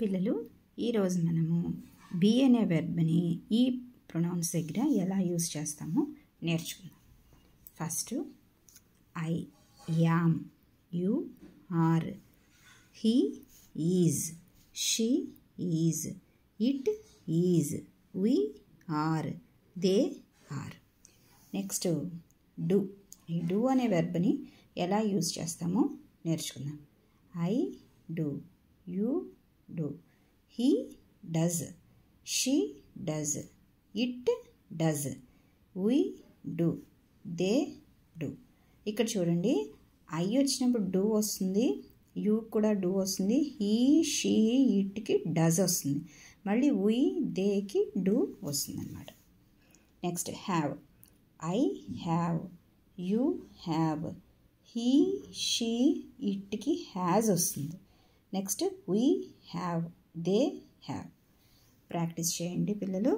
పిల్లలు ఈరోజు మనము బీ అనే వెర్బ్ని ఈ ప్రొనౌన్స్ దగ్గర ఎలా యూజ్ చేస్తామో నేర్చుకుందాం. First I am, you are, he is, she is, it is, we are, they are. Next do. ఈ డు అనే వెర్బ్ని ఎలా యూజ్ చేస్తామో నేర్చుకుందాం. I do, you do, he does, she does, it does, we do, they do. ఇక్కడ చూడండి, I వచ్చినప్పుడు do వస్తుంది, యూ కూడా డూ వస్తుంది, హీ షీ ఇట్కి డస్ వస్తుంది, మళ్ళీ we దేకి డూ వస్తుంది అన్నమాట. Next have. I have, you have, he she ఇట్కి హ్యాజ్ వస్తుంది. Next we have, they have. Practice చేయండి పిల్లలు.